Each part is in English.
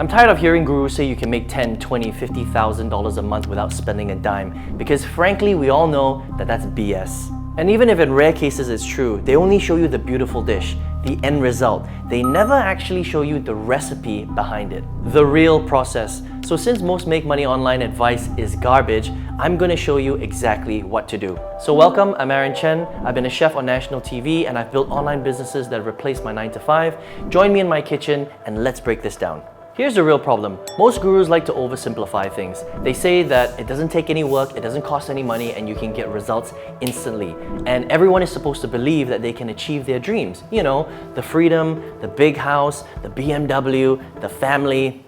I'm tired of hearing gurus say you can make $10, $20, $50,000 a month without spending a dime, because frankly, we all know that that's BS. And even if in rare cases it's true, they only show you the beautiful dish, the end result. They never actually show you the recipe behind it, the real process. So since most make money online advice is garbage, I'm going to show you exactly what to do. So welcome, I'm Aaron Chen. I've been a chef on national TV and I've built online businesses that replace my 9 to 5. Join me in my kitchen and let's break this down. Here's the real problem. Most gurus like to oversimplify things. They say that it doesn't take any work, it doesn't cost any money, and you can get results instantly. And everyone is supposed to believe that they can achieve their dreams. You know, the freedom, the big house, the BMW, the family.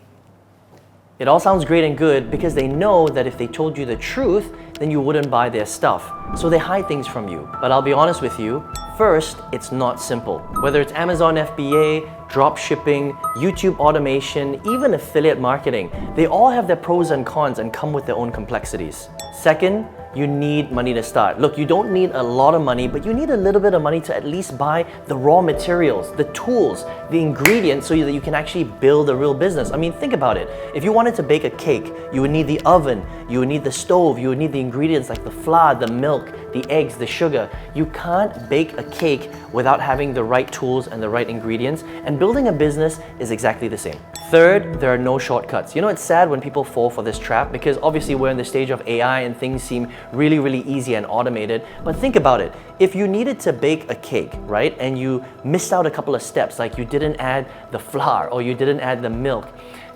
It all sounds great and good because they know that if they told you the truth, then you wouldn't buy their stuff. So they hide things from you. But I'll be honest with you, first, it's not simple. Whether it's Amazon FBA, drop shipping, YouTube automation, even affiliate marketing, they all have their pros and cons and come with their own complexities. Second, you need money to start. Look, you don't need a lot of money, but you need a little bit of money to at least buy the raw materials, the tools, the ingredients so that you can actually build a real business. I mean, think about it. If you wanted to bake a cake, you would need the oven, you would need the stove, you would need the ingredients like the flour, the milk, the eggs, the sugar. You can't bake a cake without having the right tools and the right ingredients, and building a business is exactly the same. Third, there are no shortcuts. You know, it's sad when people fall for this trap because obviously we're in the stage of AI and things seem really easy and automated. But think about it. If you needed to bake a cake, right, and you missed out a couple of steps, like you didn't add the flour or you didn't add the milk,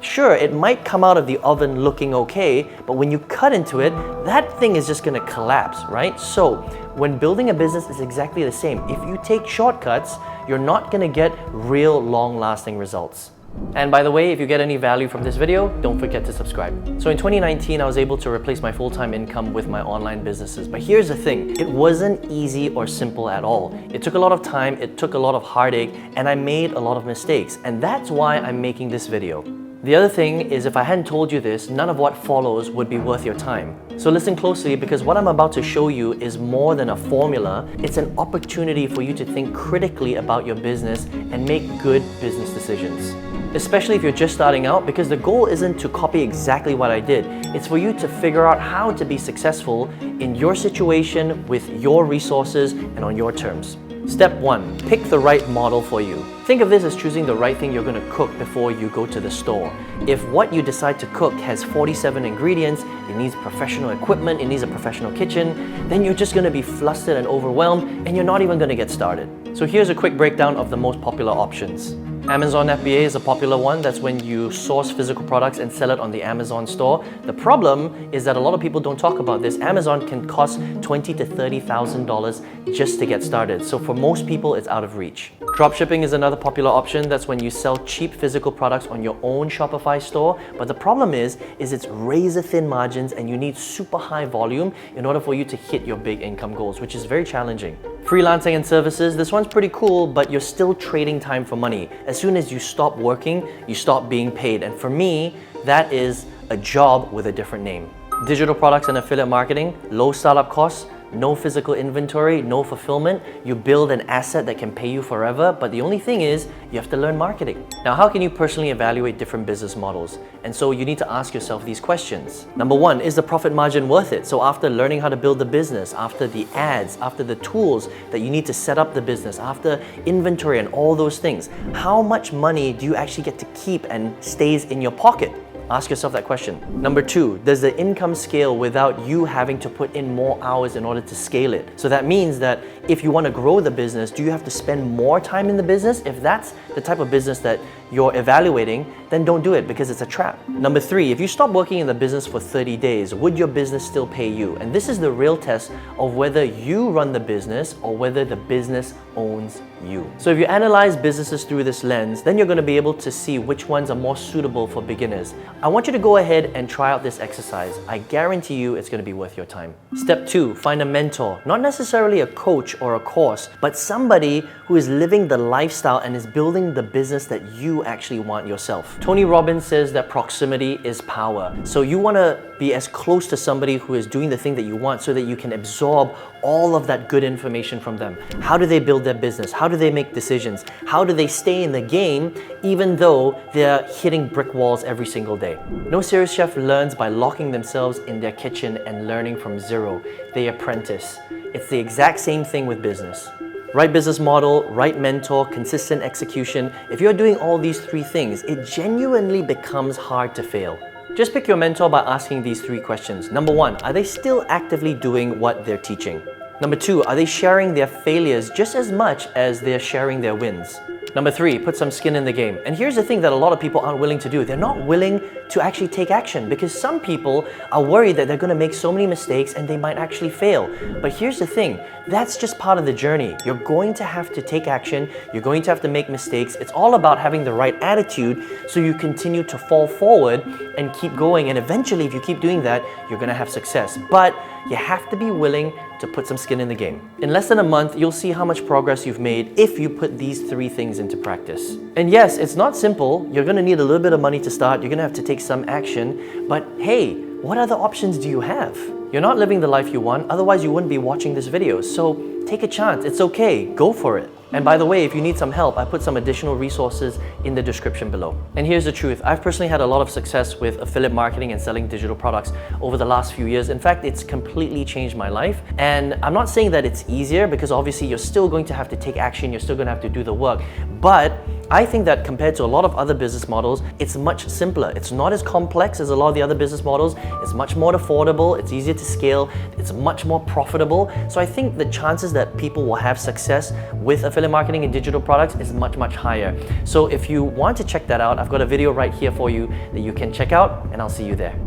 sure, it might come out of the oven looking okay, but when you cut into it, that thing is just gonna collapse, right? So when building a business is exactly the same. If you take shortcuts, you're not gonna get real long-lasting results. And by the way, if you get any value from this video, don't forget to subscribe. So in 2019, I was able to replace my full-time income with my online businesses. But here's the thing, it wasn't easy or simple at all. It took a lot of time, it took a lot of heartache, and I made a lot of mistakes. And that's why I'm making this video. The other thing is, if I hadn't told you this, none of what follows would be worth your time. So listen closely, because what I'm about to show you is more than a formula. It's an opportunity for you to think critically about your business and make good business decisions. Especially if you're just starting out, because the goal isn't to copy exactly what I did. It's for you to figure out how to be successful in your situation with your resources and on your terms. Step 1, pick the right model for you. Think of this as choosing the right thing you're going to cook before you go to the store. If what you decide to cook has 47 ingredients, it needs professional equipment, it needs a professional kitchen, then you're just going to be flustered and overwhelmed and you're not even going to get started. So here's a quick breakdown of the most popular options. Amazon FBA is a popular one. That's when you source physical products and sell it on the Amazon store. The problem is that a lot of people don't talk about this. Amazon can cost $20,000 to $30,000 just to get started. So for most people, it's out of reach. Dropshipping is another popular option. That's when you sell cheap physical products on your own Shopify store. But the problem is it's razor thin margins and you need super high volume in order for you to hit your big income goals, which is very challenging. Freelancing and services, this one's pretty cool, but you're still trading time for money. As soon as you stop working, you stop being paid. And for me, that is a job with a different name. Digital products and affiliate marketing, low startup costs, no physical inventory, no fulfillment. You build an asset that can pay you forever, but the only thing is you have to learn marketing. Now, how can you personally evaluate different business models? And so you need to ask yourself these questions. Number 1, is the profit margin worth it? So after learning how to build the business, after the ads, after the tools that you need to set up the business, after inventory and all those things, how much money do you actually get to keep and stays in your pocket? Ask yourself that question. Number 2, does the income scale without you having to put in more hours in order to scale it? So that means that if you want to grow the business, do you have to spend more time in the business? If that's the type of business that you're evaluating, then don't do it because it's a trap. Number 3, if you stop working in the business for 30 days, would your business still pay you? And this is the real test of whether you run the business or whether the business owns you. So if you analyze businesses through this lens, then you're going to be able to see which ones are more suitable for beginners. I want you to go ahead and try out this exercise. I guarantee you it's going to be worth your time. Step 2, find a mentor. Not necessarily a coach or a course, but somebody who is living the lifestyle and is building the business that you actually want yourself. Tony Robbins says that proximity is power. So you want to be as close to somebody who is doing the thing that you want so that you can absorb all of that good information from them. How do they build their business? How do they make decisions? How do they stay in the game even though they're hitting brick walls every single day? No serious chef learns by locking themselves in their kitchen and learning from zero. They apprentice. It's the exact same thing with business. Right business model, right mentor, consistent execution. If you're doing all these three things, it genuinely becomes hard to fail. Just pick your mentor by asking these three questions. Number one, are they still actively doing what they're teaching? Number two, are they sharing their failures just as much as they're sharing their wins? Number three, put some skin in the game. And here's the thing that a lot of people aren't willing to do. They're not willing to actually take action because some people are worried that they're going to make so many mistakes and they might actually fail. But here's the thing, that's just part of the journey. You're going to have to take action. You're going to have to make mistakes. It's all about having the right attitude so you continue to fall forward and keep going. And eventually, if you keep doing that, you're going to have success. But you have to be willing to put some skin in the game. In less than a month, you'll see how much progress you've made if you put these three things into practice. And yes, it's not simple. You're gonna need a little bit of money to start. You're gonna have to take some action. But hey, what other options do you have? You're not living the life you want, otherwise you wouldn't be watching this video. So take a chance, it's okay, go for it. And by the way, if you need some help, I put some additional resources in the description below. And here's the truth, I've personally had a lot of success with affiliate marketing and selling digital products over the last few years. In fact, it's completely changed my life. And I'm not saying that it's easier because obviously you're still going to have to take action, you're still going to have to do the work. But I think that compared to a lot of other business models, it's much simpler. It's not as complex as a lot of the other business models. It's much more affordable, it's easier to scale, it's much more profitable. So I think the chances that people will have success with affiliate marketing and digital products is much, much higher. So if you want to check that out, I've got a video right here for you that you can check out, and I'll see you there.